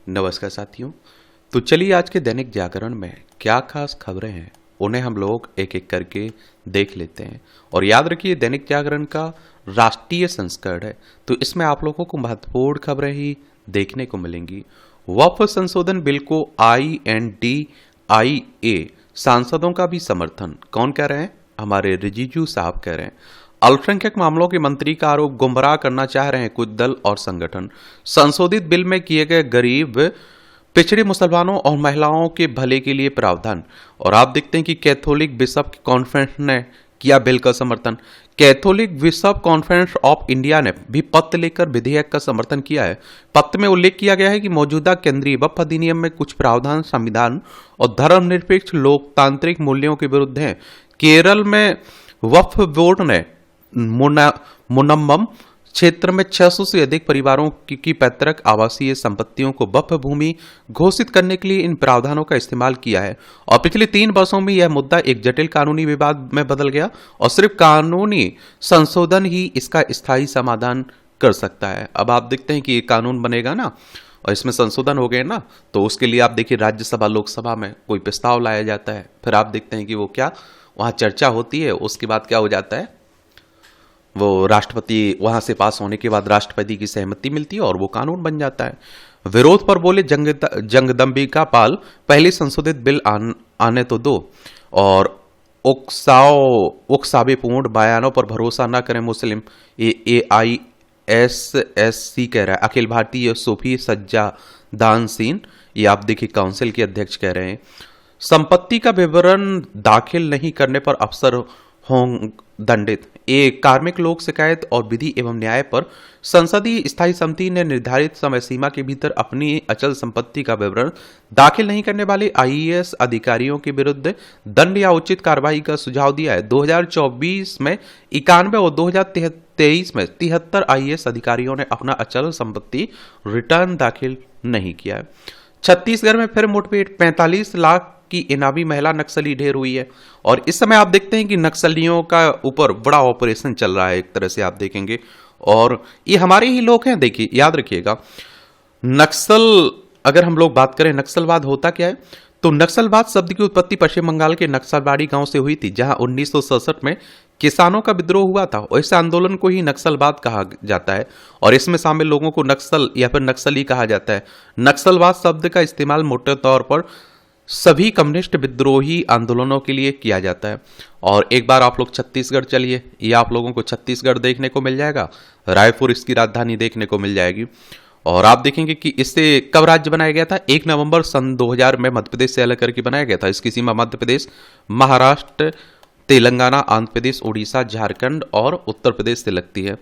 नमस्कार साथियों। तो चलिए आज के दैनिक जागरण में क्या खास खबरें हैं उन्हें हम लोग एक एक करके देख लेते हैं। और याद रखिए दैनिक जागरण का राष्ट्रीय संस्करण है, तो इसमें आप लोगों को महत्वपूर्ण खबरें ही देखने को मिलेंगी। वक्फ संशोधन बिल को INDIA सांसदों का भी समर्थन। कौन कह रहे हैं? हमारे रिजिजू साहब कह रहे हैं। अल्पसंख्यक मामलों के मंत्री का आरोप गुमराह करना चाह रहे हैं कुछ दल और संगठन। संशोधित बिल में किए गए गरीब पिछड़े मुसलमानों और महिलाओं के भले के लिए प्रावधान। और आप देखते हैं कि कैथोलिक बिशप कॉन्फ्रेंस ने किया बिल का समर्थन। Catholic bishop conference of India ने भी पत्र लेकर विधेयक का समर्थन किया है। पत्र में उल्लेख किया गया है कि मौजूदा केंद्रीय वक्फ अधिनियम में कुछ प्रावधान संविधान और धर्मनिरपेक्ष लोकतांत्रिक मूल्यों के विरुद्ध हैं। केरल में वक्फ बोर्ड ने मुनम्मम क्षेत्र में 600 से अधिक परिवारों की पैतृक आवासीय संपत्तियों को वक्फ भूमि घोषित करने के लिए इन प्रावधानों का इस्तेमाल किया है। और पिछले 3 वर्षों में यह मुद्दा एक जटिल कानूनी विवाद में बदल गया और सिर्फ कानूनी संशोधन ही इसका स्थायी समाधान कर सकता है। अब आप देखते हैं कि ये कानून बनेगा ना और इसमें संशोधन हो गए ना, तो उसके लिए आप देखिए राज्यसभा लोकसभा में कोई प्रस्ताव लाया जाता है, फिर आप देखते हैं कि वो क्या वहां चर्चा होती है, उसके बाद क्या हो जाता है, वो राष्ट्रपति वहां से पास होने के बाद राष्ट्रपति की सहमति मिलती है और वो कानून बन जाता है। विरोध पर बोले जगदंबिका पाल, पहले संशोधित बिल आने तो दो और उकसावेपूर्ण बयानों पर भरोसा न करें मुस्लिम। AISSC कह रहा है। अखिल भारतीय सूफी सज्जादान सीन, ये आप देखिए काउंसिल के अध्यक्ष कह रहे हैं। संपत्ति का विवरण दाखिल नहीं करने पर अफसर हों दंडित। एक कार्मिक लोक शिकायत और विधि एवं न्याय पर संसदीय स्थायी समिति ने निर्धारित समय सीमा के भीतर अपनी अचल संपत्ति का विवरण दाखिल नहीं करने वाले IAS अधिकारियों के विरुद्ध दंड या उचित कार्रवाई का सुझाव दिया है। 2024 में 91 और 2023 में 73 IAS अधिकारियों ने अपना अचल संपत्ति रिटर्न दाखिल नहीं किया है। छत्तीसगढ़ में फिर मुठभेड़, 45 लाख की इनामी महिला नक्सली ढेर हुई है। और इस समय आप देखते हैं कि नक्सलियों का ऊपर बड़ा ऑपरेशन चल रहा है एक तरह से आप देखेंगे, और ये हमारे ही लोग हैं। देखिए याद रखिएगा, नक्सल अगर हम लोग बात करें, नक्सलवाद होता क्या है, तो नक्सलवाद शब्द की उत्पत्ति पश्चिम बंगाल के नक्सलबाड़ी गांव से हुई थी, जहां 1967 में किसानों का विद्रोह हुआ था और इस आंदोलन को ही नक्सलवाद कहा जाता है और इसमें शामिल लोगों को नक्सल या फिर नक्सली कहा जाता है। नक्सलवाद शब्द का इस्तेमाल मोटे तौर पर सभी कम्युनिस्ट विद्रोही आंदोलनों के लिए किया जाता है। और एक बार आप लोग छत्तीसगढ़ चलिए, ये आप लोगों को छत्तीसगढ़ देखने को मिल जाएगा, रायपुर इसकी राजधानी देखने को मिल जाएगी। और आप देखेंगे कि इससे कब राज्य बनाया गया था, 1 नवंबर सन 2000 में मध्य प्रदेश से अलग करके बनाया गया था। इसकी सीमा मध्य प्रदेश, महाराष्ट्र, तेलंगाना, आंध्र प्रदेश, उड़ीसा, झारखंड और उत्तर प्रदेश से लगती है।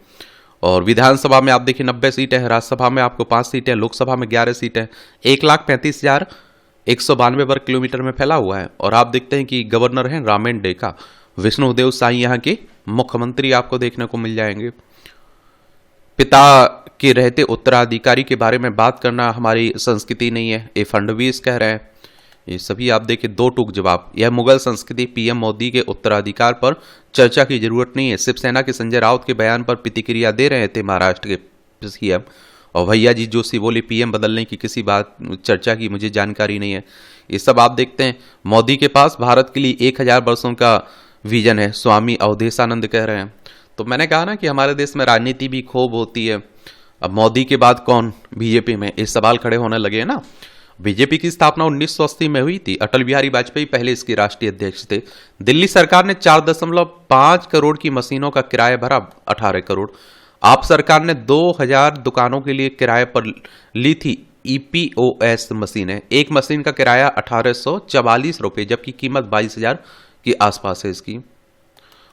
और विधानसभा में आप देखिए 90 सीटें हैं, राज्यसभा में आपको 5 सीटें, लोकसभा में 11 सीटें, 1,35,192 वर्ग किलोमीटर में फैला हुआ है। और आप देखते हैं कि गवर्नर हैं रामेन डेका, विष्णुदेव साई यहाँ के मुख्यमंत्री आपको देखने को मिल जाएंगे। पिता के रहते उत्तराधिकारी के बारे में बात करना हमारी संस्कृति नहीं है, ये फडणवीस कह रहे हैं। ये सभी आप देखिए 2 टूक जवाब। यह मुगल संस्कृति, PM मोदी के उत्तराधिकार पर चर्चा की जरूरत नहीं है। शिवसेना के संजय राउत के बयान पर प्रतिक्रिया दे रहे थे महाराष्ट्र के CM। और भैया जी जोशी बोले PM बदलने की किसी बात चर्चा की मुझे जानकारी नहीं है। ये सब आप देखते हैं। मोदी के पास भारत के लिए 1000 वर्षों का विजन है, स्वामी अवधेशानंद कह रहे हैं। तो मैंने कहा ना कि हमारे देश में राजनीति भी खूब होती है। अब मोदी के बाद कौन बीजेपी में, ये सवाल खड़े होने लगे ना। बीजेपी की स्थापना 1980 में हुई थी। अटल बिहारी वाजपेयी पहले इसके राष्ट्रीय अध्यक्ष थे। दिल्ली सरकार ने 4.5 करोड़ की मशीनों का किराया भरा, 18 करोड़। आप सरकार ने 2000 दुकानों के लिए किराए पर ली थी EPOS मशीनें। एक मशीन का किराया 1844 रुपये, जबकि कीमत 22,000 के आसपास है इसकी।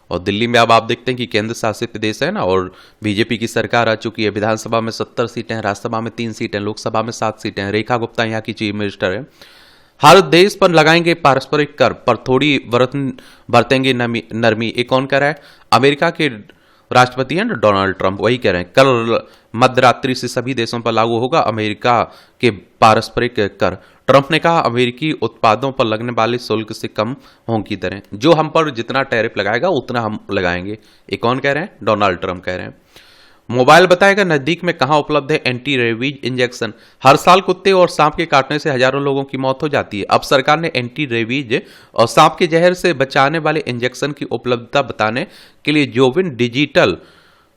और दिल्ली में अब आप देखते हैं कि केंद्र शासित प्रदेश है ना, और बीजेपी की सरकार आ चुकी है। विधानसभा में 70 सीटें हैं, राज्यसभा में 3 सीटें, लोकसभा में 7 सीटें हैं। रेखा गुप्ता यहाँ की चीफ मिनिस्टर है। हर देश पर लगाएंगे पारस्परिक कर, पर थोड़ी बरतेंगे नरमी। एक कौन कह रहा है? अमेरिका के राष्ट्रपति हैं डोनाल्ड ट्रंप, वही कह रहे हैं कल मध्यरात्रि से सभी देशों पर लागू होगा अमेरिका के पारस्परिक कर। ट्रंप ने कहा अमेरिकी उत्पादों पर लगने वाले शुल्क से कम होंगी दरें, जो हम पर जितना टैरिफ लगाएगा उतना हम लगाएंगे। ये कौन कह रहे हैं? डोनाल्ड ट्रंप कह रहे हैं। मोबाइल बताएगा नजदीक में कहां उपलब्ध है एंटी रेबीज इंजेक्शन। हर साल कुत्ते और सांप के काटने से हजारों लोगों की मौत हो जाती है। अब सरकार ने एंटी रेबीज और सांप के जहर से बचाने वाले इंजेक्शन की उपलब्धता बताने के लिए जोविन डिजिटल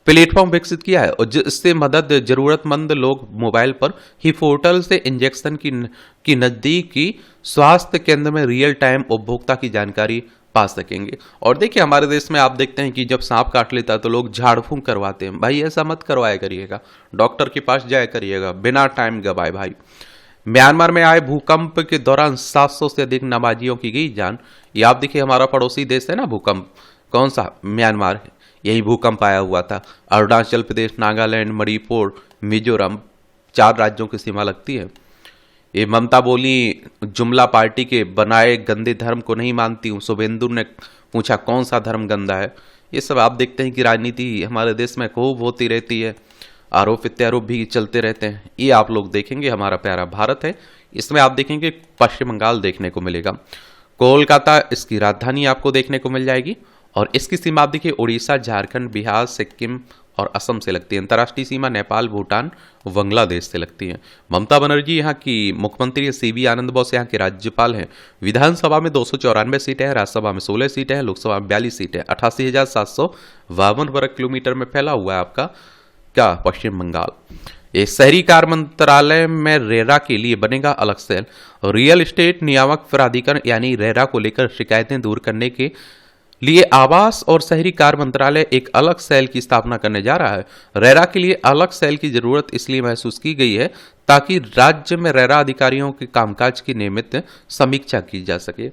प्लेटफॉर्म विकसित किया है और जिससे मदद जरूरतमंद लोग मोबाइल पर ही पोर्टल से इंजेक्शन की नजदीक की स्वास्थ्य केंद्र में रियल टाइम उपभोक्ता की जानकारी पा सकेंगे। और देखिए हमारे देश में आप देखते हैं कि जब सांप काट लेता है तो लोग झाड़ फूंक करवाते हैं। भाई ऐसा मत करवाया करिएगा, डॉक्टर के पास जाया करिएगा बिना टाइम गवाए। भाई म्यांमार में आए भूकंप के दौरान 700 से अधिक नमाजियों की गई जान। ये आप देखिए हमारा पड़ोसी देश है ना भूकंप, कौन सा, म्यांमार है, यही भूकंप आया हुआ था। अरुणाचल प्रदेश, नागालैंड, मणिपुर, मिजोरम 4 राज्यों की सीमा लगती है। ये ममता बोली जुमला पार्टी के बनाए गंदे धर्म को नहीं मानती हूं। शुभेंदु ने पूछा कौन सा धर्म गंदा है। ये सब आप देखते हैं कि राजनीति हमारे देश में खूब होती रहती है, आरोप प्रत्यारोप भी चलते रहते हैं। ये आप लोग देखेंगे हमारा प्यारा भारत है, इसमें आप देखेंगे पश्चिम बंगाल देखने को मिलेगा, कोलकाता इसकी राजधानी आपको देखने को मिल जाएगी और इसकी सीमा आप देखिए उड़ीसा, झारखंड, बिहार, सिक्किम और असम से लगती है। अंतर्राष्ट्रीय सीमा नेपाल, भूटान, बांग्लादेश से लगती है। ममता बनर्जी यहाँ की मुख्यमंत्री है। सीवी आनंद बोस यहाँ के राज्यपाल हैं। विधानसभा में 294 सीटें हैं, राज्यसभा में 16 सीटें हैं, लोकसभा में 42 सीटें। 88,752 वर्ग किलोमीटर में फैला हुआ है आपका क्या पश्चिम बंगाल। ये शहरी कार्य मंत्रालय में रेरा के लिए बनेगा अलग सेल। रियल एस्टेट नियामक प्राधिकरण यानी रेरा को लेकर शिकायतें दूर करने के लिए आवास और शहरी कार्य मंत्रालय एक अलग सेल की स्थापना करने जा रहा है। रेरा के लिए अलग सेल की जरूरत इसलिए महसूस की गई है ताकि राज्य में रेरा अधिकारियों के कामकाज की नियमित समीक्षा की जा सके।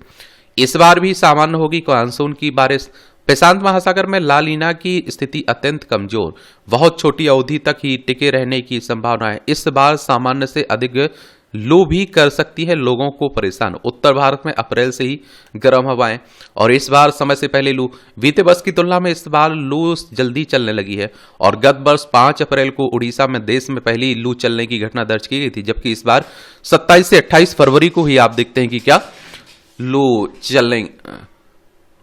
इस बार भी सामान्य होगी मानसून की बारिश। प्रशांत महासागर में ला लीना की स्थिति अत्यंत कमजोर, बहुत छोटी अवधि तक ही टिके रहने की संभावना है। इस बार सामान्य से अधिक लू भी कर सकती है लोगों को परेशान। उत्तर भारत में अप्रैल से ही गर्म हवाएं और इस बार समय से पहले लू। बीते वर्ष की तुलना में इस बार लू जल्दी चलने लगी है और गत वर्ष 5 अप्रैल को उड़ीसा में देश में पहली लू चलने की घटना दर्ज की गई थी, जबकि इस बार 27 से 28 फरवरी को ही आप देखते हैं कि क्या लू चलने,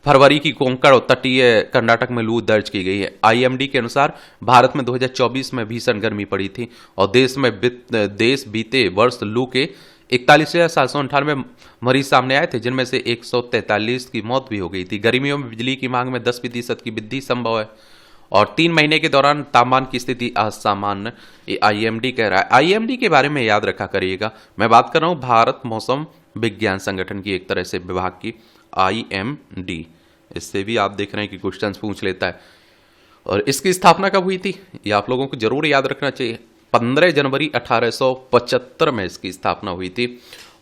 फरवरी की कोंकण और तटीय कर्नाटक में लू दर्ज की गई है। आईएमडी के अनुसार भारत में 2024 में भीषण गर्मी पड़ी थी और देश बीते वर्ष लू के 41,798 मरीज सामने आए थे, जिनमें से 143 की मौत भी हो गई थी। गर्मियों में बिजली की मांग में 10% की वृद्धि संभव है और 3 महीने के दौरान तापमान की स्थिति असामान्य, ये आईएमडी कह रहा है। आईएमडी के बारे में याद रखा करिएगा, मैं बात कर रहा हूं भारत मौसम विज्ञान संगठन की, एक तरह से विभाग की, आईएमडी। इससे भी आप देख रहे हैं कि क्वेश्चंस पूछ लेता है। और इसकी स्थापना कब हुई थी ये आप लोगों को जरूर याद रखना चाहिए। 15 जनवरी 1875 में इसकी स्थापना हुई थी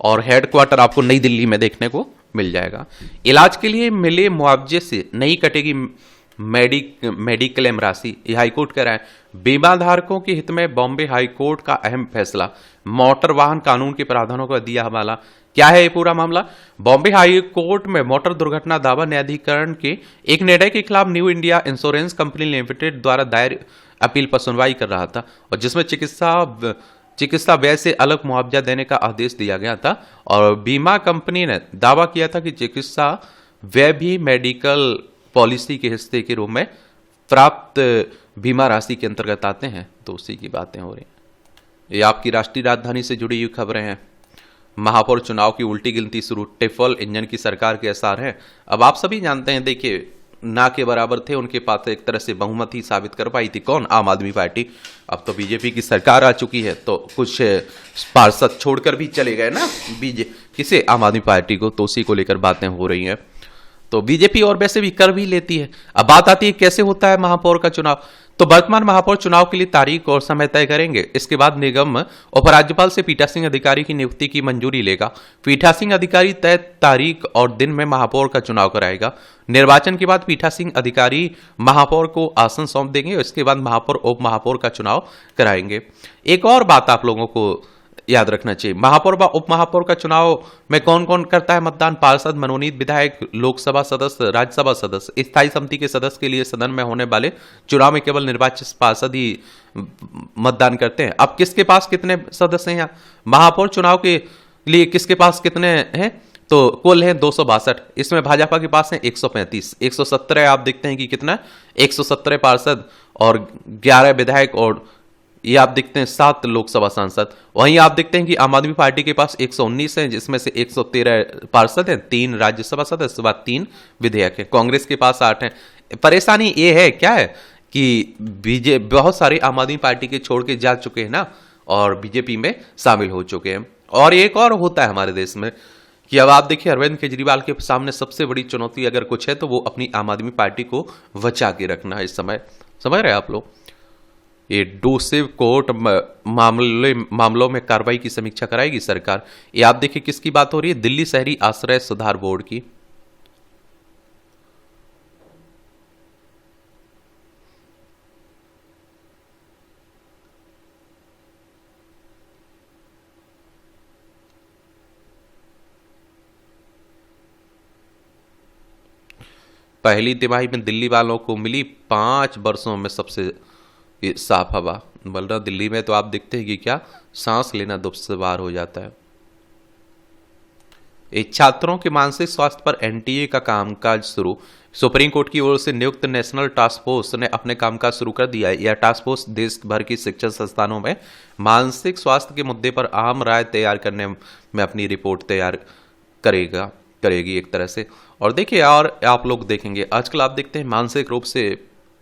और हेडक्वार्टर आपको नई दिल्ली में देखने को मिल जाएगा। इलाज के लिए मिले मुआवजे से नहीं कटेगी मेडिक्लेम राशि, ये हाईकोर्ट कह रहा है। बीमा धारकों के हित में बॉम्बे हाईकोर्ट का अहम फैसला, मोटर वाहन कानून के प्रावधानों का दिया हवाला। क्या है ये पूरा मामला? बॉम्बे हाई कोर्ट में मोटर दुर्घटना दावा न्यायाधिकरण के एक निर्णय के खिलाफ new India insurance company limited द्वारा दायर अपील पर सुनवाई कर रहा था और जिसमें चिकित्सा व्यय से अलग मुआवजा देने का आदेश दिया गया था और बीमा कंपनी ने दावा किया था कि चिकित्सा व्यय भी मेडिकल पॉलिसी के हिस्से के रूप में प्राप्त बीमा राशि के अंतर्गत आते हैं। तो उसी की बातें हो रही हैं। ये आपकी राष्ट्रीय राजधानी से जुड़ी हुई खबरें हैं। महापौर चुनाव की उल्टी गिनती शुरू, टिफल इंजन की सरकार के आसार हैं। अब आप सभी जानते हैं, देखिए ना के बराबर थे, उनके पास एक तरह से बहुमत ही साबित कर पाई थी कौन, आम आदमी पार्टी। अब तो बीजेपी की सरकार आ चुकी है तो कुछ पार्षद छोड़कर भी चले गए ना किसे, आम आदमी पार्टी को, तो उसी को लेकर बातें हो रही हैं। तो बीजेपी और वैसे भी कर भी लेती है। अब बात आती है कैसे होता है महापौर का चुनाव। तो वर्तमान महापौर चुनाव के लिए तारीख और समय तय करेंगे। इसके बाद निगम उपराज्यपाल से पीठासीन अधिकारी की नियुक्ति की मंजूरी लेगा। पीठासीन अधिकारी तय तारीख और दिन में महापौर का चुनाव कराएगा। निर्वाचन के बाद पीठासीन अधिकारी महापौर को आसन सौंप देंगे और इसके बाद महापौर उप महापौर का चुनाव कराएंगे। एक और बात आप लोगों को याद रखना चाहिए, महापौर व उप महापौर का चुनाव में कौन कौन करता है मतदान? पार्षद, मनोनीत विधायक, लोकसभा सदस्य, राज्यसभा सदस्य। स्थायी समिति के सदस्य के लिए सदन में होने वाले चुनाव में केवल निर्वाचित पार्षद ही मतदान करते हैं। अब किसके पास कितने सदस्य हैं? महापौर चुनाव के लिए किसके पास कितने हैं? तो कुल है 262। इसमें भाजपा के पास है 135। 117 आप देखते हैं कि कितना, 117 पार्षद और 11 विधायक, और ये आप देखते हैं 7 लोकसभा सांसद। वहीं आप देखते हैं कि आम आदमी पार्टी के पास 119 हैं, जिसमें से 113 पार्षद हैं, 3 राज्यसभा सदस्य, उसके बाद 3 विधेयक है। कांग्रेस के पास 8 हैं। परेशानी ये है क्या है कि बहुत सारे आम आदमी पार्टी के छोड़ के जा चुके हैं ना, और बीजेपी में शामिल हो चुके हैं। और एक और होता है हमारे देश में कि अब आप देखिए अरविंद केजरीवाल के सामने सबसे बड़ी चुनौती अगर कुछ है तो वो अपनी आम आदमी पार्टी को बचा के रखना है इस समय। समझ रहे हैं आप लोग? ये डोसिव कोर्ट मामलों में कार्रवाई की समीक्षा कराएगी सरकार। ये आप देखिए किसकी बात हो रही है? दिल्ली शहरी आश्रय सुधार बोर्ड की। पहली तिमाही में दिल्ली वालों को मिली 5 वर्षों में सबसे साफ हवा। बोल रहा दिल्ली में तो आप देखते हैं कि क्या सांस लेना दुश्वार हो जाता है। छात्रों के मानसिक स्वास्थ्य पर एनटीए का कामकाज शुरू। सुप्रीम कोर्ट की ओर से नियुक्त नेशनल टास्क फोर्स ने अपने कामकाज शुरू कर दिया है। यह टास्क फोर्स देश भर की शिक्षण संस्थानों में मानसिक स्वास्थ्य के मुद्दे पर अहम राय तैयार करने में अपनी रिपोर्ट तैयार करेगी एक तरह से। और देखिए, और आप लोग देखेंगे आजकल आप देखते हैं मानसिक रूप से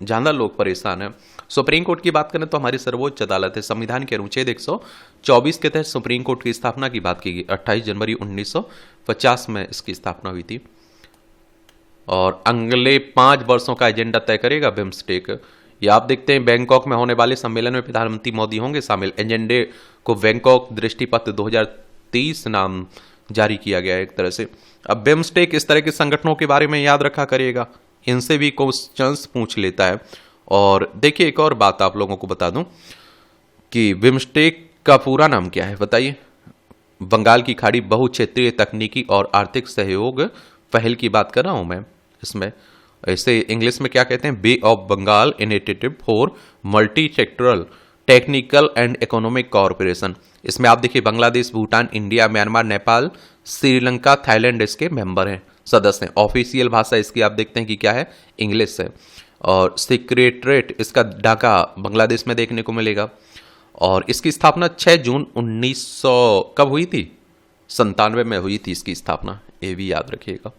ज्यादा लोग परेशान हैं। सुप्रीम कोर्ट की बात करें तो हमारी सर्वोच्च अदालत है। संविधान के अनुच्छेद 124 के तहत सुप्रीम कोर्ट की स्थापना की बात की गई। 28 जनवरी 1950 में इसकी स्थापना हुई थी। और अगले 5 वर्षों का एजेंडा तय करेगा बिम्स्टेक। ये आप देखते हैं बैंकॉक में होने वाले सम्मेलन में प्रधानमंत्री मोदी होंगे शामिल। एजेंडे को बैंकॉक दृष्टिपत्र 2030 नाम जारी किया गया है एक तरह से। अब बिम्स्टेक इस तरह के संगठनों के बारे में याद रखा करेगा, इनसे भी क्वेश्चंस पूछ लेता है। और देखिए एक और बात आप लोगों को बता दूं कि बिम्स्टेक का पूरा नाम क्या है बताइए? बंगाल की खाड़ी बहुक्षेत्रीय तकनीकी और आर्थिक सहयोग पहल की बात कर रहा हूं मैं इसमें। ऐसे इंग्लिश में क्या कहते हैं? Bay of Bengal initiative for multi sectoral technical and economic corporation. इसमें आप देखिए Bangladesh, Bhutan, India, Myanmar, Nepal, Sri Lanka, Thailand इसके मेंबर हैं, सदस्य हैं। ऑफिशियल भाषा इसकी आप देखते हैं कि क्या है? इंग्लिश है। और सेक्रेटरेट इसका ढाका बांग्लादेश में देखने को मिलेगा। और इसकी स्थापना 6 जून 1900 कब हुई थी? 97 में हुई थी इसकी स्थापना, ये भी याद रखिएगा।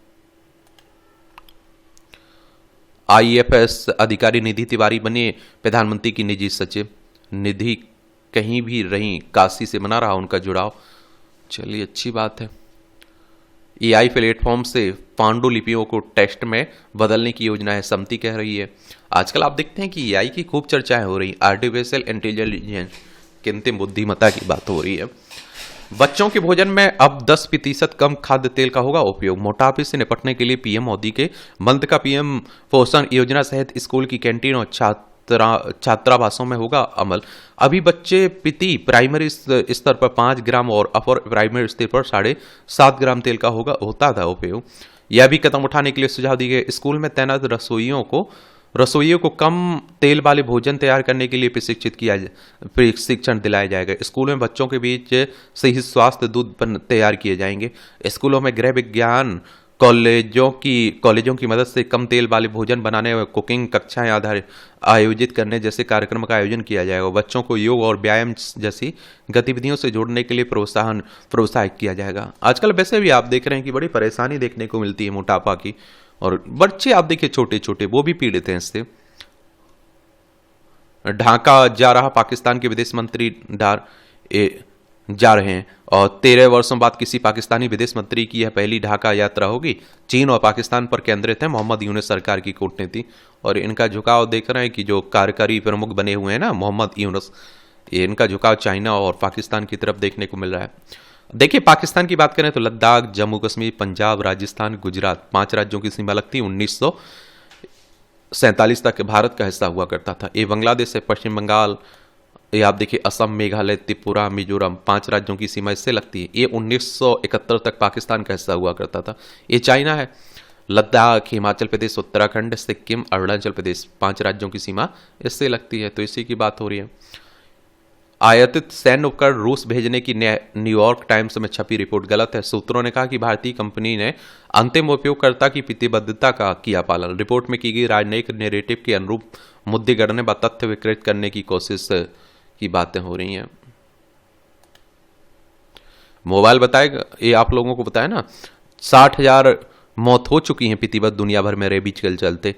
आईएफएस अधिकारी निधि तिवारी बने प्रधानमंत्री की निजी सचिव। निधि कहीं भी रही, काशी से बना रहा उनका जुड़ाव। चलिए अच्छी बात है। एआई प्लेटफॉर्म से पांडुलिपियों को टेक्स्ट में बदलने की योजना है, समिति कह रही है। आजकल आप देखते हैं कि एआई की खूब चर्चाएं हो रही। आर्टिफिशियल इंटेलिजेंस, कृत्रिम बुद्धिमत्ता की बात हो रही है। बच्चों के भोजन में अब 10% कम खाद्य तेल का होगा उपयोग। मोटापे से निपटने के लिए पीएम मोदी के मंत्र का पीएम पोषण योजना सहित स्कूल की कैंटीन और छात्रावासों में होगा अमल। अभी बच्चे प्रति प्राइमरी स्तर पर 5 ग्राम और अपर प्राइमरी स्तर पर 7.5 ग्राम तेल का होता था उपयोग। यह भी कदम उठाने के लिए सुझाव दिए गए। स्कूल में तैनात रसोइयों को कम तेल वाले भोजन तैयार करने के लिए प्रशिक्षण दिलाया जाएगा। स्कूल में बच्चों के बीच सही स्वास्थ्य दूध तैयार किए जाएंगे। स्कूलों में गृह विज्ञान कॉलेजों की मदद से कम तेल वाले भोजन बनाने और कुकिंग कक्षाएं आयोजित करने जैसे कार्यक्रम का आयोजन किया जाएगा। बच्चों को योग और व्यायाम जैसी गतिविधियों से जोड़ने के लिए प्रोत्साहित किया जाएगा। आजकल वैसे भी आप देख रहे हैं कि बड़ी परेशानी देखने को मिलती है मोटापा की, और बच्चे आप देखिए छोटे छोटे वो भी पीड़ित हैं इससे। ढाका जा रहा पाकिस्तान के विदेश मंत्री जा रहे हैं, और 13 वर्षों बाद किसी पाकिस्तानी विदेश मंत्री की यह पहली ढाका यात्रा होगी। चीन और पाकिस्तान पर केंद्रित है मोहम्मद यूनुस सरकार की कूटनीति, और इनका झुकाव देख रहे हैं कि जो कार्यकारी प्रमुख बने हुए हैं ना मोहम्मद यूनुस, इनका झुकाव चाइना और पाकिस्तान की तरफ देखने को मिल रहा है। देखिए पाकिस्तान की बात करें तो लद्दाख, जम्मू कश्मीर, पंजाब, राजस्थान, गुजरात 5 राज्यों की सीमा लगती। 1947 तक भारत का हिस्सा हुआ करता था। ये बांग्लादेश है, पश्चिम बंगाल, ये आप देखिए असम, मेघालय, त्रिपुरा, मिजोरम 5 राज्यों की सीमा इससे लगती है। ये 1971 तक पाकिस्तान का हिस्सा हुआ करता था। ये चाइना है। लद्दाख, हिमाचल प्रदेश, उत्तराखंड, सिक्किम, अरुणाचल प्रदेश 5 राज्यों की सीमा इससे लगती है। तो इसी की बात हो रही है। आयातित सैन्य उपकरण रूस भेजने की न्यूयॉर्क टाइम्स में छपी रिपोर्ट गलत है। सूत्रों ने कहा कि भारतीय कंपनी ने अंतिम उपयोगकर्ता की प्रतिबद्धता का किया पालन। रिपोर्ट में की गई राजनयिक नैरेटिव के अनुरूप मुद्दे गढ़ने व तथ्य विकृत करने की कोशिश की बातें हो रही हैं। मोबाइल बताएगा, ये आप लोगों को बताया ना, 60,000 मौत हो चुकी हैं प्रतिबद्ध दुनिया भर में रेबीज के चलते।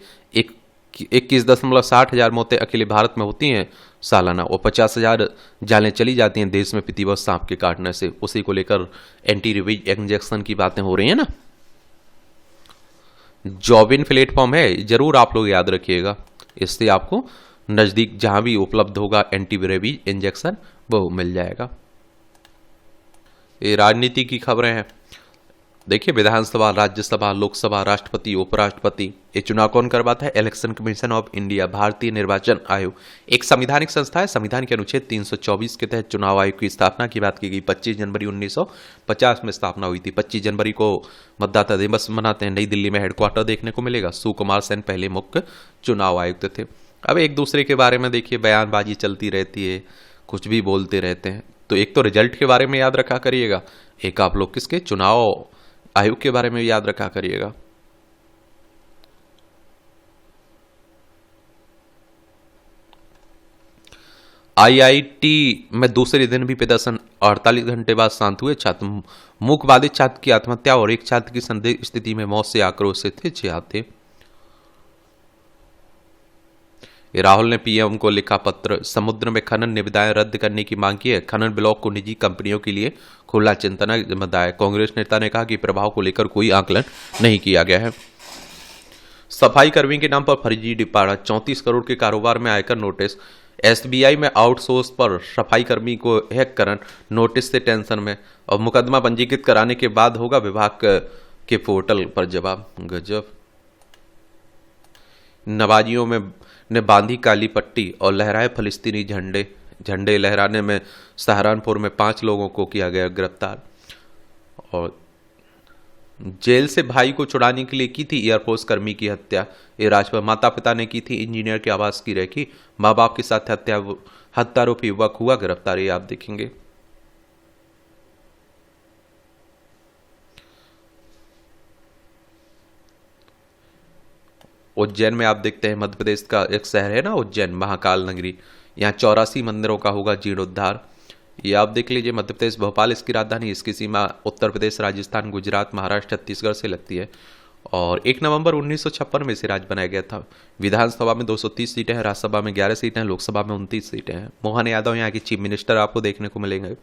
21.60 मौतें अकेले भारत में होती हैं सालाना, और 50,000 जानें चली जाती हैं देश में प्रतिबद्ध सांप के काटने से। उसी को लेकर एंटी रेबीज इंजेक्शन की बातें हो रही हैं ना। जॉबिन प्लेटफॉर्म है, जरूर आप लोग याद रखिएगा। इससे आपको नजदीक जहां भी उपलब्ध होगा एंटी रेबीज इंजेक्शन वो मिल जाएगा। ये राजनीति की खबरें हैं। देखिए, विधानसभा, राज्यसभा, लोकसभा, राष्ट्रपति, उपराष्ट्रपति, ये चुनाव कौन करवाता है? इलेक्शन कमीशन ऑफ इंडिया, भारतीय निर्वाचन आयोग। एक संवैधानिक संस्था है। संविधान के अनुच्छेद 324 के तहत चुनाव आयोग की स्थापना की बात की गई। 25 जनवरी 1950 में स्थापना हुई थी। 25 जनवरी को मतदाता दिवस मनाते हैं। नई दिल्ली में हेडक्वार्टर देखने को मिलेगा। सुकुमार सेन पहले मुख्य चुनाव आयुक्त थे। अब एक दूसरे के बारे में देखिए बयानबाजी चलती रहती है, कुछ भी बोलते रहते हैं। तो एक तो रिजल्ट के बारे में याद रखा करिएगा, एक आप लोग किसके, चुनाव आयोग के बारे में याद रखा करिएगा। आईआईटी में दूसरे दिन भी प्रदर्शन, 48 घंटे बाद शांत हुए छात्र। मूक बाधित छात्र की आत्महत्या और एक छात्र की संदिग्ध स्थिति में मौत से आक्रोशित थे छात्र। राहुल ने पीएम को लिखा पत्र, समुद्र में खनन निविदाएं रद्द करने की मांग की है। खनन ब्लॉक को निजी कंपनियों के लिए खुला चिंतन बताया। कांग्रेस नेता ने कहा कि प्रभाव को लेकर कोई आकलन नहीं किया गया है। सफाई कर्मी के नाम पर फर्जी डिपाड़ा, 34 करोड़ के कारोबार में आयकर नोटिस। एसबीआई में आउटसोर्स पर सफाई कर्मी को हैक करन नोटिस से टेंशन में, और मुकदमा पंजीकृत कराने के बाद होगा विभाग के पोर्टल पर जवाब। गजब। नवाजियों में ने बांधी काली पट्टी और लहराए फलस्तीनी झंडे। झंडे लहराने में सहारनपुर में 5 लोगों को किया गया गिरफ्तार। और जेल से भाई को छुड़ाने के लिए की थी एयरफोर्स कर्मी की हत्या। ये राजपाल माता पिता ने की थी इंजीनियर के आवास की रेकी। माँ बाप के साथ हत्यारोपी युवक हुआ गिरफ्तार। ये आप देखेंगे। उज्जैन में आप देखते हैं, मध्य प्रदेश का एक शहर है ना उज्जैन, महाकाल नगरी। यहाँ 84 मंदिरों का होगा जीर्णोद्धार। ये आप देख लीजिए। मध्य प्रदेश, भोपाल इसकी राजधानी। इसकी सीमा उत्तर प्रदेश, राजस्थान, गुजरात, महाराष्ट्र, छत्तीसगढ़ से लगती है। और 1 नवंबर 1956 में इसे राज्य बनाया गया था। विधानसभा में 230 सीटें हैं, राज्यसभा में 11 सीटें हैं, लोकसभा में 29 सीटें हैं। मोहन यादव यहाँ के चीफ मिनिस्टर आपको देखने को मिलेंगे।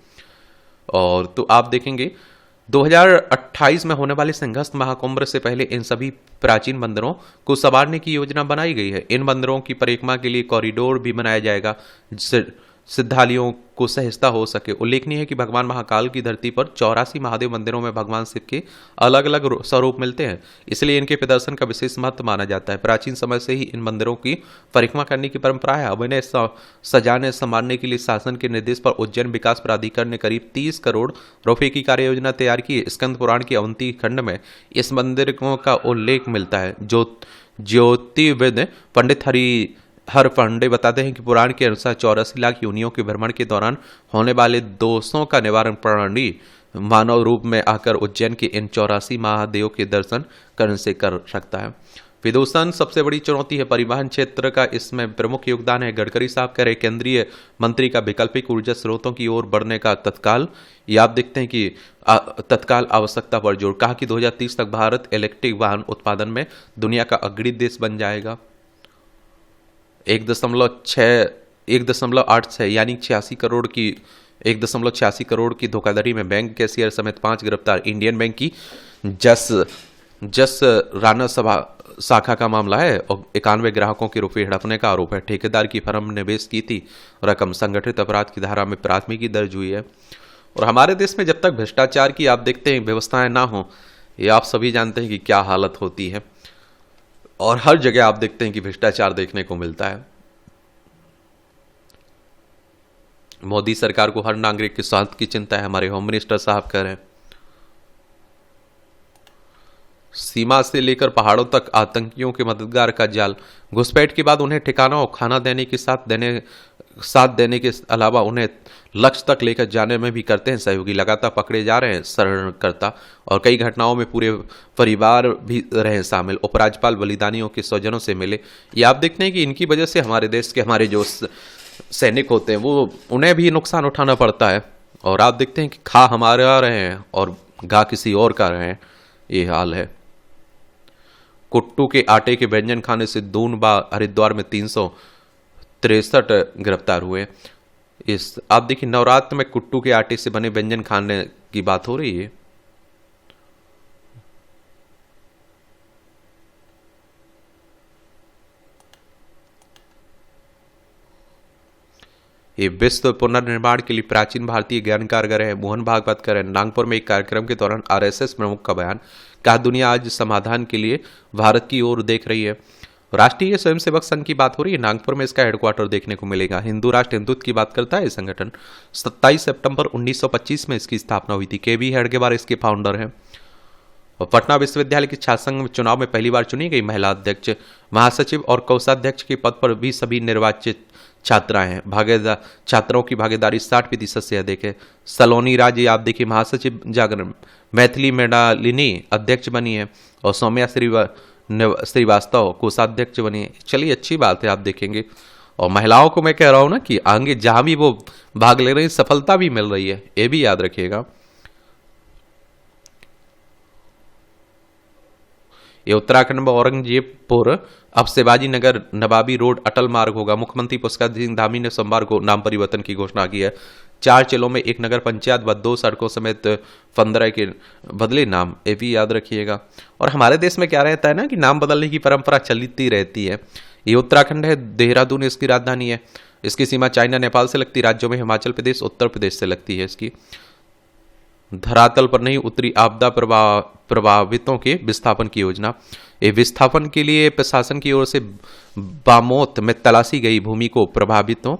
और तो आप देखेंगे 2028 में होने वाले संघर्ष महाकुंभ से पहले इन सभी प्राचीन मंदिरों को संवारने की योजना बनाई गई है। इन मंदिरों की परिक्रमा के लिए कॉरिडोर भी बनाया जाएगा जिससे श्रद्धालुओं को सहजता हो सके। उल्लेखनीय है कि भगवान महाकाल की धरती पर 84 महादेव मंदिरों में भगवान शिव के अलग अलग स्वरूप मिलते हैं, इसलिए इनके प्रदर्शन का विशेष महत्व माना जाता है। प्राचीन समय से ही इन मंदिरों की परिक्रमा करने की परंपरा है। अब इन्हें सजाने संवारने के लिए शासन के निर्देश पर उज्जैन विकास प्राधिकरण ने करीब 30 करोड़ रुपए की कार्य योजना तैयार की है। स्कंद पुराण के 29 खंड में इस मंदिरों का उल्लेख मिलता है। ज्योतिर्विद पंडित हर पांडे बताते हैं कि पुराण के अनुसार 84 लाख योनियों के भ्रमण के दौरान होने वाले दोषों का निवारण प्राणी मानव रूप में आकर उज्जैन के इन 84 महादेव के दर्शन करने से कर सकता है। प्रदूषण सबसे बड़ी चुनौती है परिवहन क्षेत्र का, इसमें प्रमुख योगदान है। गडकरी साहब कह रहे केंद्रीय मंत्री का वैकल्पिक ऊर्जा स्रोतों की ओर बढ़ने का तत्काल, ये आप देखते हैं कि तत्काल आवश्यकता पर जोर। कहा कि 2030 तक भारत इलेक्ट्रिक वाहन उत्पादन में दुनिया का अग्रणी देश बन जाएगा। 1.86 यानी 1.86 करोड़ की धोखाधड़ी में बैंक कैशियर समेत 5 गिरफ्तार। इंडियन बैंक की जस राणा शाखा का मामला है और 91 ग्राहकों के रुपए हड़पने का आरोप है। ठेकेदार की फर्म निवेश की थी रकम संगठित अपराध की धारा में प्राथमिकी दर्ज हुई है। और हमारे देश में जब तक भ्रष्टाचार की आप देखते हैं व्यवस्थाएं ना हो, ये आप सभी जानते हैं कि क्या हालत होती है। और हर जगह आप देखते हैं कि भ्रष्टाचार देखने को मिलता है। मोदी सरकार को हर नागरिक के स्वास्थ्य की चिंता है, हमारे होम मिनिस्टर साहब कह रहे हैं। सीमा से लेकर पहाड़ों तक आतंकियों के मददगार का जाल। घुसपैठ के बाद उन्हें ठिकाना और खाना देने के साथ देने के अलावा उन्हें लक्ष्य तक लेकर जाने में भी करते हैं सहयोगी। लगातार पकड़े जा रहे हैं शरणकर्ता और कई घटनाओं में पूरे परिवार भी रहे शामिल। उपराज्यपाल बलिदानियों के स्वजनों से मिले। ये आप देखते हैं कि इनकी वजह से हमारे देश के हमारे जो सैनिक होते हैं वो उन्हें भी नुकसान उठाना पड़ता है। और आप देखते हैं कि खा हमारे रहे हैं और गा किसी और का रहे हैं, ये हाल है। कुट्टू के आटे के व्यंजन खाने से दून हरिद्वार में 363 गिरफ्तार हुए। इस आप देखिए नवरात्र में कुट्टू के आटे से बने व्यंजन खाने की बात हो रही है। ये विश्व पुनर्निर्माण के लिए प्राचीन भारतीय ज्ञान कारगर है मोहन भागवत कर नागपुर में एक कार्यक्रम के दौरान आरएसएस प्रमुख का बयान। कहा दुनिया आज समाधान के लिए भारत की ओर देख रही है। राष्ट्रीय स्वयंसेवक संघ की बात हो रही है, नागपुर में इसका हेडक्वार्टर देखने को मिलेगा। हिंदू राष्ट्र हिंदुत्व की बात करता है ये संगठन। 27 सितंबर 1925 में इसकी स्थापना हुई थी। केबी हेडगेवार इसके फाउंडर हैं। और पटना विश्वविद्यालय की छात्र संघ चुनाव में पहली बार चुनी गई महिला अध्यक्ष, महासचिव और कोषाध्यक्ष के पद पर भी सभी निर्वाचित छात्राएं हैं। छात्रों की भागीदारी 60% से अधिक है। सलोनी राज आप देखिए महासचिव जागरण, मैथिली मृणालिनी अध्यक्ष बनी है और सौम्या श्रीवास्तव कोषाध्यक्ष बनी है। चलिए अच्छी बात है, आप देखेंगे। और महिलाओं को मैं कह रहा हूं ना कि आगे जहां भी वो भाग ले रही सफलता भी मिल रही है, ये भी याद रखिएगा। ये उत्तराखंड में औरंगजेबपुर अब शिवाजी नगर नवाबी रोड अटल मार्ग होगा। मुख्यमंत्री पुष्कर सिंह धामी ने सोमवार को नाम परिवर्तन की घोषणा की है। 4 जिलों में 1 नगर पंचायत व 2 सड़कों समेत 15 के बदले नाम, ये भी याद रखिएगा। और हमारे देश में क्या रहता है ना कि नाम बदलने की परंपरा चलती रहती है। ये उत्तराखंड है, देहरादून इसकी राजधानी है। इसकी सीमा चाइना नेपाल से लगती राज्यों में हिमाचल प्रदेश उत्तर प्रदेश से लगती है। इसकी धरातल पर नहीं उतरी आपदा प्रभावितों के विस्थापन की योजना। ये विस्थापन के लिए प्रशासन की ओर से बामोत में तलाशी गई भूमि को प्रभावितों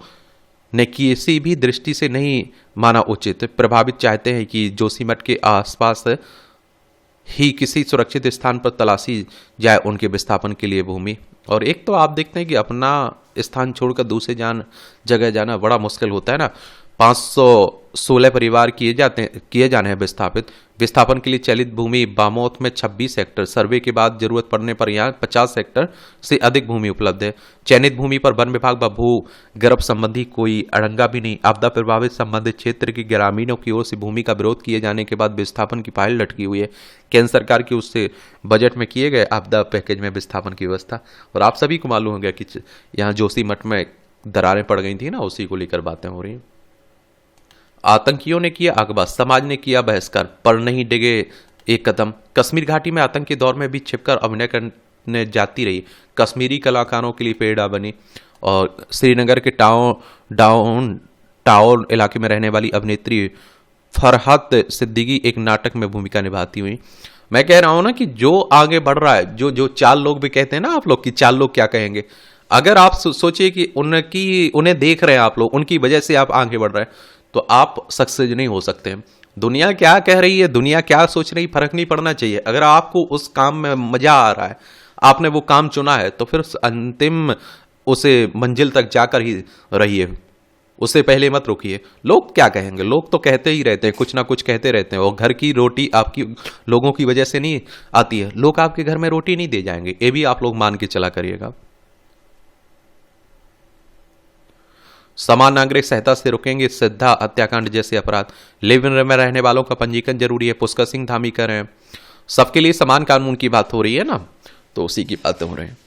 ने किसी भी दृष्टि से नहीं माना उचित। प्रभावित चाहते हैं कि जोशीमठ के आसपास ही किसी सुरक्षित स्थान पर तलाशी जाए उनके विस्थापन के लिए भूमि। और एक तो आप देखते हैं कि अपना स्थान छोड़कर दूसरे जगह जाना बड़ा मुश्किल होता है ना। 516 परिवार किए जाने हैं विस्थापित। विस्थापन के लिए चलित भूमि बामोत में 26 हेक्टर, सर्वे के बाद जरूरत पड़ने पर यहाँ 50 हेक्टर से अधिक भूमि उपलब्ध है। चयनित भूमि पर वन विभाग व भू गर्भ संबंधी कोई अड़ंगा भी नहीं। आपदा प्रभावित संबंधित क्षेत्र के ग्रामीणों की ओर से भूमि का विरोध किए जाने के बाद विस्थापन की फाइल लटकी हुई है। केंद्र सरकार की उससे बजट में किए गए आपदा पैकेज में विस्थापन की व्यवस्था। और आप सभी को मालूम हो गया कि यहाँ जोशीमठ में दरारें पड़ गई थी ना, उसी को लेकर बातें हो रही हैं। आतंकियों ने किया अगवा, समाज ने किया बहिष्कार, पर नहीं डिगे एक कदम। कश्मीर घाटी में आतंक के दौर में भी छिपकर अभिनय करने जाती रही कश्मीरी कलाकारों के लिए प्रेरणा बनी। और श्रीनगर के टाउन इलाके में रहने वाली अभिनेत्री फरहत सिद्दीकी एक नाटक में भूमिका निभाती हुई। मैं कह रहा हूं ना कि जो आगे बढ़ रहा है, जो 4 लोग भी कहते हैं ना आप लोग कि 4 लोग क्या कहेंगे, अगर आप सोचिए कि उन्हें देख रहे हैं आप लोग, उनकी वजह से आप आगे बढ़ रहे हैं, तो आप सक्सेस नहीं हो सकते हैं। दुनिया क्या कह रही है, दुनिया क्या सोच रही, फर्क नहीं पड़ना चाहिए। अगर आपको उस काम में मजा आ रहा है, आपने वो काम चुना है, तो फिर अंतिम उसे मंजिल तक जाकर ही रहिए, उससे पहले मत रुकिए। लोग क्या कहेंगे, लोग तो कहते ही रहते हैं, कुछ ना कुछ कहते रहते हैं। और घर की रोटी आपकी लोगों की वजह से नहीं आती है। लोग आपके घर में रोटी नहीं दे जाएंगे, ये भी आप लोग मान के चला करिएगा। समान नागरिक सहायता से रुकेंगे श्रद्धा हत्याकांड जैसे अपराध। लिव इन में रहने वालों का पंजीकरण जरूरी है, पुष्कर सिंह धामी कह रहे हैं। सबके लिए समान कानून की बात हो रही है ना, तो उसी की बातें हो रही हैं।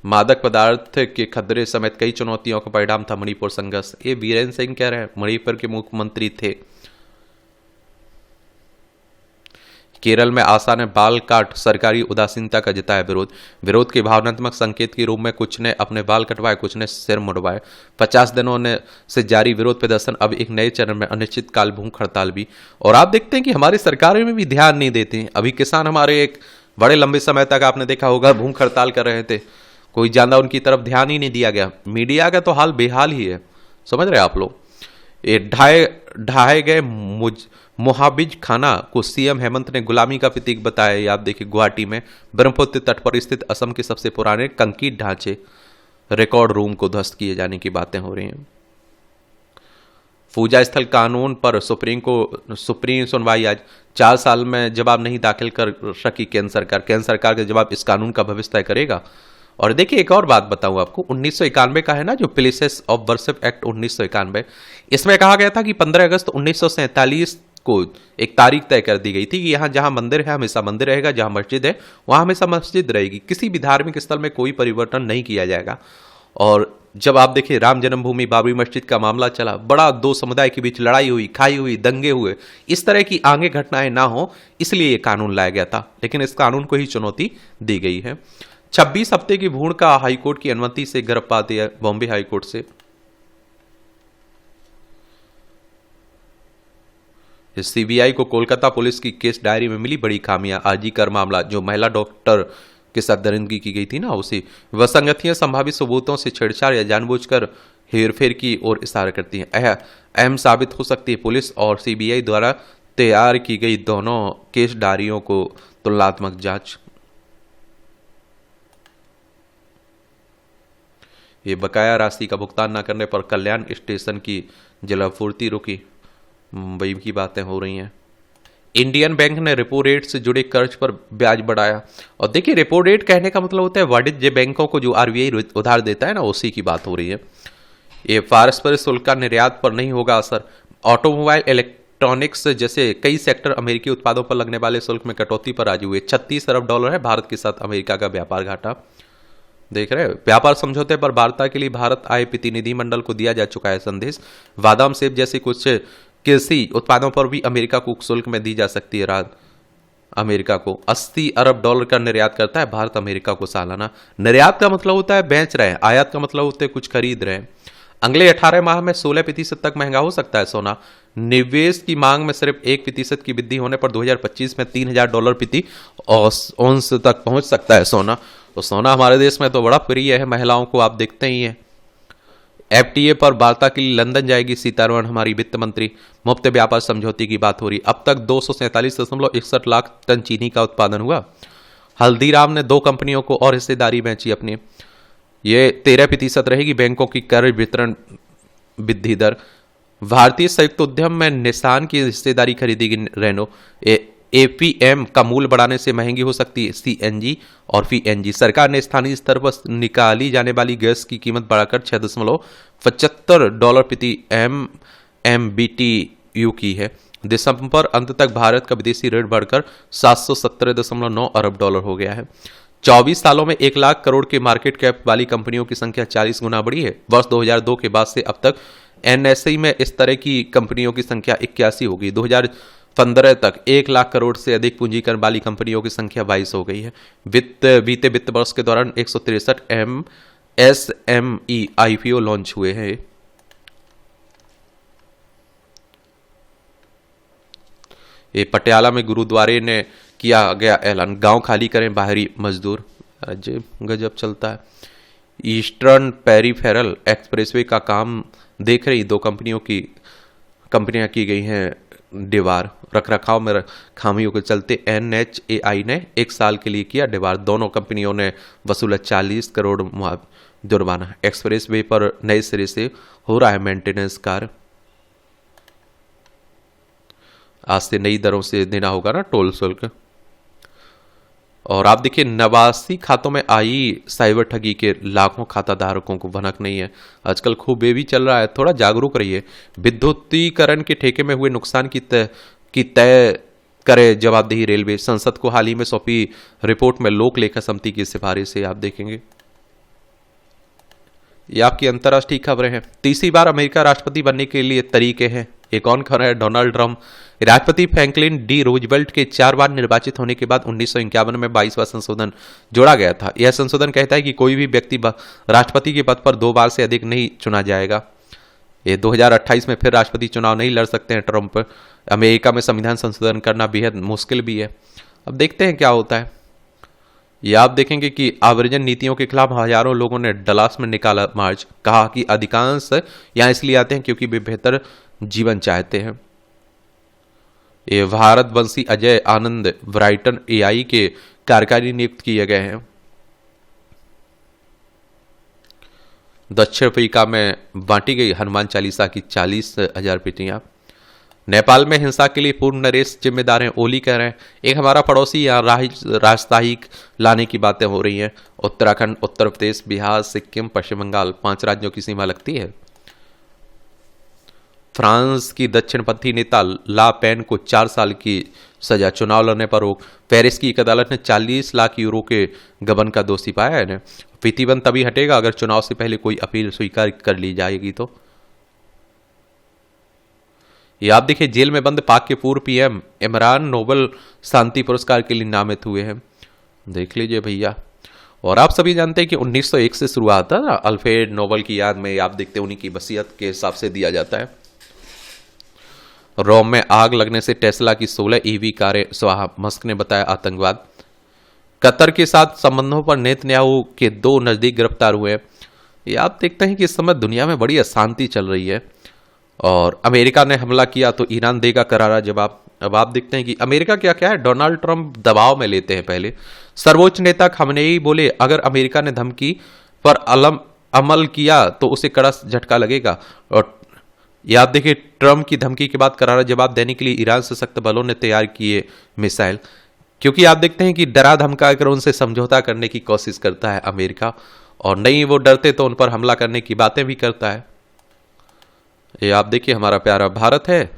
मादक पदार्थ के खतरे समेत कई चुनौतियों का परिणाम था मणिपुर संघर्ष। ये वीरेंद्र सिंह कह रहे हैं, मणिपुर के मुख्यमंत्री थे। केरल में आशा ने बाल काट सरकारी उदासीनता का जताया विरोध के भावनात्मक संकेत के रूप में कुछ ने अपने बाल कटवाए, कुछ ने सिर मुड़वाए। 50 दिनों से जारी विरोध प्रदर्शन अब एक नए चरण में अनिश्चितकाल भूख हड़ताल भी। और आप देखते हैं कि हमारी सरकारें में भी ध्यान नहीं देती। अभी किसान हमारे एक बड़े लंबे समय तक आपने देखा होगा भूख हड़ताल कर रहे थे, कोई ज्यादा उनकी तरफ ध्यान ही नहीं दिया गया। मीडिया का तो हाल बेहाल ही है, समझ रहे आप लोग। ये ढाए ढाए गए मोहाबिज खाना को सीएम हेमंत ने गुलामी का प्रतीक बताया। ये आप देखिए गुवाहाटी में ब्रह्मपुत्र तट पर स्थित असम के सबसे पुराने कंक्रीट ढांचे रिकॉर्ड रूम को ध्वस्त किए जाने की बातें हो रही हैं। पूजा स्थल कानून पर सुप्रीम सुनवाई आज। 4 साल में जवाब नहीं दाखिल कर सकी केंद्र सरकार का जवाब इस कानून का भविष्य तय करेगा। और देखिए एक और बात बताऊं आपको, 1991 का है ना जो प्लेसेस ऑफ वर्शिप एक्ट 1991, इसमें कहा गया था कि 15 अगस्त 1947 को एक तारीख तय कर दी गई थी कि यहाँ जहां मंदिर है हमेशा मंदिर रहेगा, जहां मस्जिद है वहां हमेशा मस्जिद रहेगी, किसी भी धार्मिक स्थल में कोई परिवर्तन नहीं किया जाएगा। और जब आप देखिए राम जन्मभूमि बाबरी मस्जिद का मामला चला, बड़ा दो समुदाय के बीच लड़ाई हुई, खाई हुई, दंगे हुए, इस तरह की आगे घटनाएं ना हो इसलिए ये कानून लाया गया था, लेकिन इस कानून को ही चुनौती दी गई है। 26 हफ्ते की भ्रूण का हाईकोर्ट की अनुमति से गर्भपात दिया बॉम्बे हाईकोर्ट से। सीबीआई को कोलकाता पुलिस की केस डायरी में मिली बड़ी खामियां। आरजी कर मामला, जो महिला डॉक्टर के साथ दरिंदगी की गई थी ना, उसी वसंगतियां संभावित सबूतों से छेड़छाड़ या जानबूझकर हेरफेर की ओर इशारा करती हैं। अहम साबित हो सकती है। पुलिस और सीबीआई द्वारा तैयार की गई दोनों केस डायरियों को तुलनात्मक जांच। ये बकाया राशि का भुगतान न करने पर कल्याण स्टेशन की जलापूर्ति रुकी। मुंबई की बातें हो रही हैं। इंडियन बैंक ने रेपो रेट से जुड़े कर्ज पर ब्याज बढ़ाया। और देखिए रेपो रेट कहने का मतलब होता है वाणिज्य बैंकों को जो आरबीआई उधार देता है ना, उसी की बात हो रही है। ये पारस्परिक शुल्क का निर्यात पर नहीं होगा असर। ऑटोमोबाइल इलेक्ट्रॉनिक्स जैसे कई सेक्टर अमेरिकी उत्पादों पर लगने वाले शुल्क में कटौती पर राजी हुए। $36 अरब है भारत के साथ अमेरिका का व्यापार घाटा। देख रहे हैं, व्यापार समझौते पर वार्ता के लिए भारत आए प्रतिनिधिमंडल को दिया जा चुका है संदेश। बादाम सेब जैसे कुछ कृषि उत्पादों पर भी अमेरिका को शुल्क में दी जा सकती है राहत। अमेरिका को $80 अरब का निर्यात करता है भारत अमेरिका को सालाना। निर्यात का मतलब होता है बेच रहे हैं, आयात का मतलब होता है कुछ खरीद रहे हैं। अगले 18 माह में 16% तक महंगा हो सकता है सोना। निवेश की मांग में सिर्फ 1% की वृद्धि होने पर 2025 में $3000 प्रति औंस तक पहुंच सकता है सोना। तो सोना हमारे देश में तो बड़ा प्रिय है महिलाओं को, आप देखते ही हैं। एफटीए पर वार्ता के लिए लंदन जाएगी सीतारमण हमारी वित्त मंत्री। मुफ्त व्यापार समझौते की बात हो रही। अब तक 247.61 लाख टन चीनी का उत्पादन हुआ। हल्दीराम ने 2 कंपनियों को और हिस्सेदारी बेची अपनी। ये 13% रहेगी बैंकों की कर वितरण वृद्धि दर। भारतीय संयुक्त उद्यम में निसान की हिस्सेदारी खरीदेगी रेनो। एपीएम का मूल्य बढ़ाने से महंगी हो सकती है सीएनजी और पीएनजी। सरकार ने स्थानीय स्तर पर निकाली जाने वाली गैस की कीमत बढ़ाकर $6.75 प्रति MMBTU की है। दिसंबर अंत तक भारत का विदेशी ऋण बढ़कर $717.9 अरब हो गया है। 24 सालों में 1 लाख करोड़ के मार्केट कैप वाली कंपनियों की संख्या 40 गुना बढ़ी है। वर्ष 2002 के बाद से अब तक एनएसई में इस तरह की कंपनियों की संख्या 81 होगी। 2015 तक 1 लाख करोड़ से अधिक पूंजीकरण वाली कंपनियों की संख्या 22 हो गई है। बीते वित्त वर्ष के दौरान 163 एमएसएमई आईपीओ लॉन्च हुए हैं। ये पटियाला में गुरुद्वारे ने किया गया ऐलान, गांव खाली करें बाहरी मजदूर। अजय गजब चलता है। ईस्टर्न पेरिफेरल एक्सप्रेसवे का काम देख रही 2 कंपनियां की गई हैं डिवार। रखरखाव में खामियों के चलते एनएचएआई ने 1 साल के लिए किया डिवार। दोनों कंपनियों ने वसूला 40 करोड़ जुर्माना। एक्सप्रेसवे पर नए सिरे से हो रहा है मेंटेनेंस कार्य। आज से नई दरों से देना होगा ना टोल शुल्क। और आप देखिए 89 खातों में आई साइबर ठगी के लाखों खाता धारकों को भनक नहीं है। आजकल खूब ये भी चल रहा है, थोड़ा जागरूक रहिए। विद्युतीकरण के ठेके में हुए नुकसान की तय करे जवाबदेही रेलवे। संसद को हाल ही में सौंपी रिपोर्ट में लोक लेखा समिति की सिफारिश से आप देखेंगे। ये आपकी अंतर्राष्ट्रीय खबरें हैं। तीसरी बार अमेरिका राष्ट्रपति बनने के लिए तरीके हैं। एक कौन खबर है? Donald Trump. राष्ट्रपति फ्रैंकलिन डी रूजवेल्ट के 4 बार निर्वाचित होने के बाद 1951 में 22वां संशोधन जोड़ा गया था। यह संशोधन कहता है कि कोई भी व्यक्ति राष्ट्रपति के पद पर 2 बार से अधिक नहीं चुना जाएगा। ये 2028 में फिर राष्ट्रपति चुनाव नहीं लड़ सकते हैं ट्रंप। अमेरिका में संविधान संशोधन करना बेहद मुश्किल भी है। अब देखते हैं क्या होता है। ये आप देखेंगे कि आव्रजन नीतियों के खिलाफ हजारों लोगों ने डलास में निकाला मार्च। कहा कि अधिकांश यहाँ इसलिए आते हैं क्योंकि वे बेहतर जीवन चाहते हैं। ये भारतवंशी अजय आनंद ब्राइटन एआई के कार्यकारी नियुक्त किए गए हैं। दक्षिण अफ्रीका में बांटी गई हनुमान चालीसा की 40,000 प्रतियां। नेपाल में हिंसा के लिए पूर्ण नरेश जिम्मेदार हैं, ओली कह रहे हैं। एक हमारा पड़ोसी यहाँ राजशाही लाने की बातें हो रही हैं। उत्तराखंड, उत्तर प्रदेश, बिहार, सिक्किम, पश्चिम बंगाल, 5 राज्यों की सीमा लगती है। फ्रांस की दक्षिणपंथी नेता ला पेन को 4 साल की सजा, चुनाव लड़ने पर रोक। पेरिस की एक अदालत ने 40 लाख यूरो के गबन का दोषी पाया है। प्रतिबंध तभी हटेगा अगर चुनाव से पहले कोई अपील स्वीकार कर ली जाएगी। तो ये आप देखिए, जेल में बंद पाक के पूर्व पीएम इमरान नोबेल शांति पुरस्कार के लिए नामित हुए हैं। देख लीजिए भैया। और आप सभी जानते हैं कि 1901 से शुरुआत था अल्फ्रेड नोबेल की याद में, आप देखते हैं उन्हीं की वसीयत के हिसाब से दिया जाता है। रोम में आग लगने से टेस्ला की 16 ईवी कारें स्वाहा, मस्क ने बताया आतंकवाद। कतर के साथ संबंधों पर नेतन्याहू के 2 नजदीक गिरफ्तार हुए। ये आप देखते हैं कि इस समय दुनिया में बड़ी अशांति चल रही है और अमेरिका ने हमला किया तो ईरान देगा करारा जवाब। अब आप देखते हैं कि अमेरिका क्या क्या है, डोनाल्ड ट्रंप दबाव में लेते हैं। पहले सर्वोच्च नेता खamenei बोले अगर अमेरिका ने धमकी पर अमल किया तो उसे कड़ा झटका लगेगा। और ये आप देखिए, ट्रंप की धमकी के बाद करारा जवाब देने के लिए ईरान से सख्त बलों ने तैयार किए मिसाइल, क्योंकि आप देखते हैं कि डरा धमका कर उनसे समझौता करने की कोशिश करता है अमेरिका, और नहीं वो डरते तो उन पर हमला करने की बातें भी करता है। ये आप देखिए, हमारा प्यारा भारत है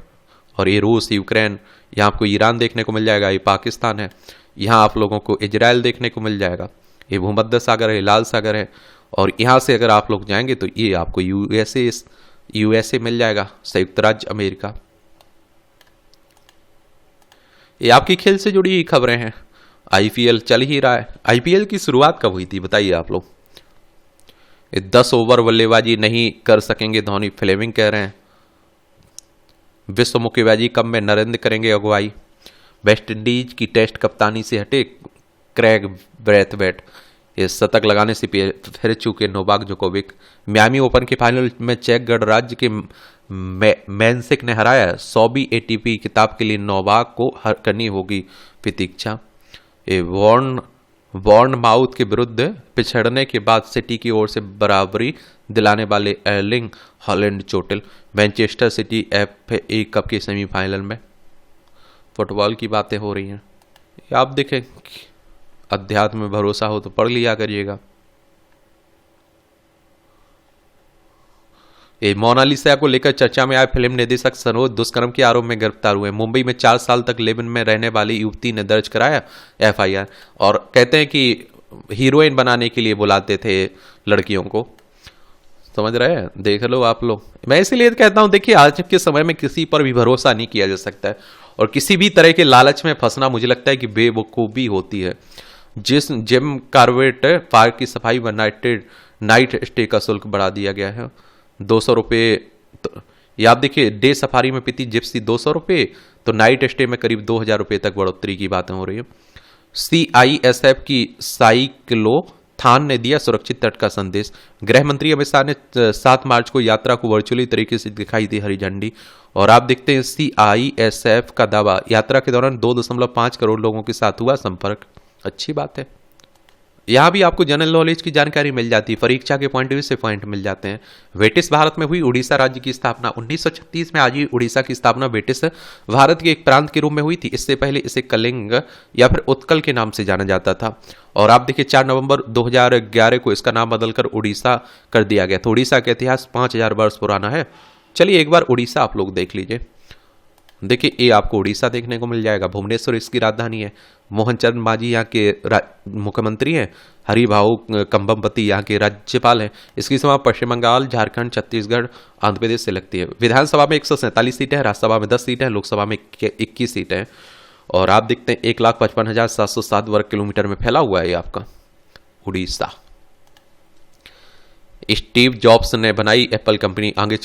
और ये रूस, यूक्रेन, यहाँ आपको ईरान देखने को मिल जाएगा। ये पाकिस्तान है, यहाँ आप लोगों को इजराइल देखने को मिल जाएगा। ये भूमध्य सागर है, लाल सागर है। और यहाँ से अगर आप लोग जाएंगे तो ये आपको यूएसए मिल जाएगा, संयुक्त राज्य अमेरिका। ये आपकी खेल से जुड़ी खबरें हैं। आईपीएल चल ही रहा है। आईपीएल की शुरुआत कब हुई थी बताइए आप लोग। 10 ओवर बल्लेबाजी नहीं कर सकेंगे धोनी, फ्लेमिंग कह रहे हैं। विश्व मुक्केबाजी कप में नरेंद्र करेंगे अगुवाई। वेस्टइंडीज की टेस्ट कप्तानी से हटे क्रैग ब्रैथवेट, ये शतक लगाने से फिर चुके नोवाक जोकोविक। मियामी ओपन के फाइनल में चेक गणराज्य के मैनसिक ने हराया। 100वीं एटीपी खिताब के लिए नोवाक को करनी होगी प्रतीक्षा। ये वॉर्न माउथ के विरुद्ध पिछड़ने के बाद सिटी की ओर से बराबरी दिलाने वाले एर्लिंग हॉलैंड चोटिल। मैनचेस्टर सिटी FA कप के सेमीफाइनल में। फुटबॉल की बातें हो रही हैं। आप देखें, अध्यात्म में भरोसा हो तो पढ़ लिया करिएगा। ये मोनालिसा को लेकर चर्चा में आए फिल्म निर्देशक सनोज दुष्कर्म के आरोप में गिरफ्तार हुए। मुंबई में 4 साल तक लिव इन में रहने वाली युवती ने दर्ज कराया FIR और कहते हैं कि हीरोइन बनाने के लिए बुलाते थे लड़कियों को। समझ रहे हैं, देख लो आप लोग। मैं इसीलिए कहता हूं, देखिए आज के समय में किसी पर भी भरोसा नहीं किया जा सकता है और किसी भी तरह के लालच में फंसना मुझे लगता है कि बेवकूफ़ी होती है। जिस जिम कॉर्बेट पार्क की सफाई व नाइट स्टे का शुल्क बढ़ा दिया गया है 200 रुपये। तो ये आप देखिए, डे सफारी में पीती जिप्सी 200 रुपये, तो नाइट स्टे में करीब 2000 रुपये तक बढ़ोतरी की बातें हो रही है। CISF की साइक्लोथॉन ने दिया सुरक्षित तट का संदेश। गृह मंत्री अमित शाह ने 7 मार्च को यात्रा को वर्चुअली तरीके से दिखाई दी हरी झंडी। और आप देखते हैं CISF का दावा, यात्रा के दौरान 2.5 करोड़ लोगों के साथ हुआ संपर्क। अच्छी बात है। यहाँ भी आपको जनरल नॉलेज की जानकारी मिल जाती है, परीक्षा के पॉइंट ऑफ व्यू से पॉइंट मिल जाते हैं। ब्रिटिश भारत में हुई उड़ीसा राज्य की स्थापना 1936 में। आज ही उड़ीसा की स्थापना ब्रिटिश भारत के एक प्रांत के रूप में हुई थी। इससे पहले इसे कलिंग या फिर उत्कल के नाम से जाना जाता था। और आप देखिए 4 नवंबर 2011 को इसका नाम बदलकर उड़ीसा कर दिया गया। तो उड़ीसा का इतिहास 5000 वर्ष पुराना है। चलिए एक बार उड़ीसा आप लोग देख लीजिए। देखिए ये आपको उड़ीसा देखने को मिल जाएगा। भुवनेश्वर इसकी राजधानी है। मोहनचंद मांझी यहाँ के मुख्यमंत्री हैं। हरिभाऊ कंबमपति यहाँ के राज्यपाल हैं। इसकी सीमा पश्चिम बंगाल, झारखंड, छत्तीसगढ़, आंध्र प्रदेश से लगती है। विधानसभा में 147 सीटें हैं, राज्यसभा में 10 सीटें हैं, लोकसभा में 21 सीटें हैं। और आप देखते हैं 1,55,707 वर्ग किलोमीटर में फैला हुआ है ये आपका उड़ीसा। स्टीव जॉब्स ने बनाई एप्पल कंपनी, आगे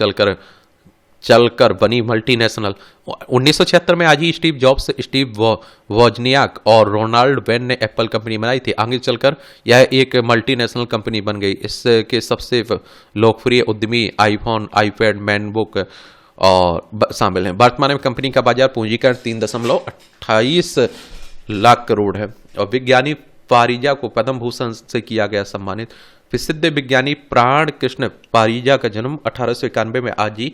चलकर बनी मल्टीनेशनल। 1976 में आज ही स्टीव जॉब्स, स्टीव वोजनियाक और रोनाल्ड वेन ने एप्पल कंपनी बनाई थी। आगे चलकर यह एक मल्टीनेशनल कंपनी बन गई। इसके सबसे लोकप्रिय उद्यमी आईफोन, आईपैड, मैकबुक और शामिल हैं। वर्तमान में कंपनी का बाजार पूंजीकरण 3.28 लाख करोड़ है। और विज्ञानी पारिजा को पद्म भूषण से किया गया सम्मानित। प्रसिद्ध विज्ञानी प्राण कृष्ण पारिजा का जन्म 1891 में आज ही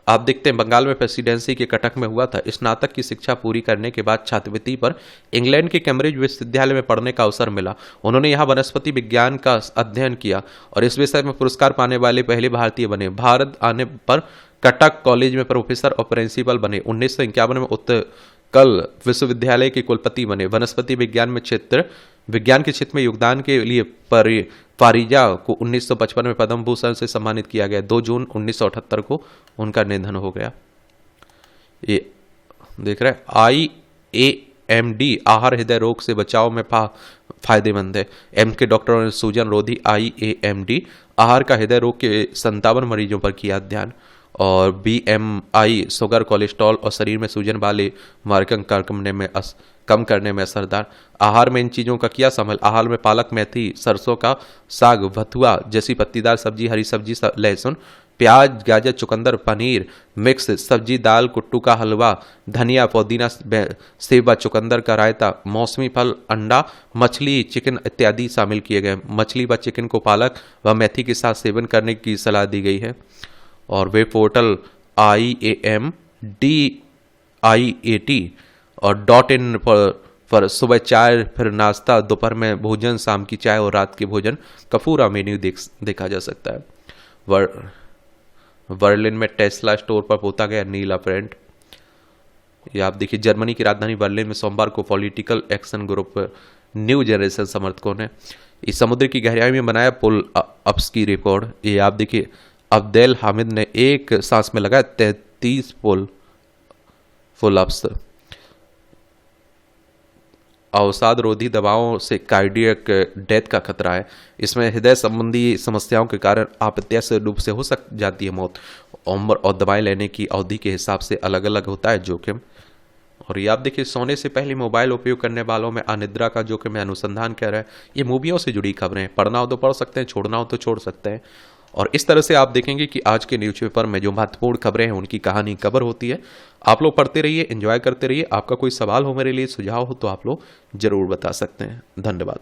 आप देखते हैं बंगाल में प्रेसिडेंसी के कटक में हुआ था। स्नातक की शिक्षा पूरी करने के बाद छात्रवृत्ति पर इंग्लैंड के कैम्ब्रिज विश्वविद्यालय में पढ़ने का अवसर मिला। उन्होंने यहाँ वनस्पति विज्ञान का अध्ययन किया और इस विषय में पुरस्कार पाने वाले पहले भारतीय बने। भारत आने पर कटक कॉलेज में प्रोफेसर और प्रिंसिपल बने। 1951 में उत्कल विश्वविद्यालय के कुलपति बने। वनस्पति विज्ञान के क्षेत्र में योगदान के लिए पारिजा को 1955 में पद्म भूषण से सम्मानित किया गया। 2 जून 1978 को उनका निधन हो गया। ये देख रहे हैं IAMD आहार हृदय रोग से बचाव में फायदेमंद है। एम के डॉक्टरों ने सूजन रोधी IAMD आहार का हृदय रोग के 57 मरीजों पर किया अध्ययन। और BMI शुगर कोलेस्ट्रॉल और शरीर में सूजन वाले मार्कर कम करने में असरदार। आहार में इन चीज़ों का किया शामिल। आहार में पालक, मेथी, सरसों का साग, भथुआ जैसी पत्तीदार सब्जी, हरी सब्जी, लहसुन, प्याज, गाजर, चुकंदर, पनीर, मिक्स सब्जी, दाल, कुट्टू का हलवा, धनिया, पुदीना, सेब व चुकंदर का रायता, मौसमी फल, अंडा, मछली, चिकन इत्यादि शामिल किए गए। मछली व चिकन को पालक व मेथी के साथ सेवन करने की सलाह दी गई है। और वे पोर्टल IAMDIAT और .in पर सुबह चाय, फिर नाश्ता, दोपहर में भोजन, शाम की चाय और रात के भोजन का पूरा मेन्यू देखा जा सकता है। बर्लिन में टेस्ला स्टोर पर पोता गया नीला पेंट। ये आप देखिए जर्मनी की राजधानी बर्लिन में सोमवार को political action group new generation समर्थकों ने इस समुद्र की गहराई में बनाया पुल अप्स की रिकॉर्ड। ये आप देखिए अब्देल हामिद ने एक सांस में लगाया 33 पुल अप्स। अवसाद रोधी दवाओं से कार्डियक डेथ का खतरा है। इसमें हृदय संबंधी समस्याओं के कारण अप्रत्याशित रूप से हो जाती है मौत। उम्र और दवाएं लेने की अवधि के हिसाब से अलग अलग होता है जोखिम। और ये आप देखिए सोने से पहले मोबाइल उपयोग करने वालों में अनिद्रा का जोखिम में अनुसंधान कह रहा है। ये मूवियों से जुड़ी खबरें, पढ़ना हो तो पढ़ सकते हैं, छोड़ना हो तो छोड़ सकते हैं। और इस तरह से आप देखेंगे कि आज के न्यूज़पेपर में जो महत्वपूर्ण खबरें हैं उनकी कहानी कवर होती है। आप लोग पढ़ते रहिए, एंजॉय करते रहिए। आपका कोई सवाल हो मेरे लिए, सुझाव हो तो आप लोग जरूर बता सकते हैं। धन्यवाद।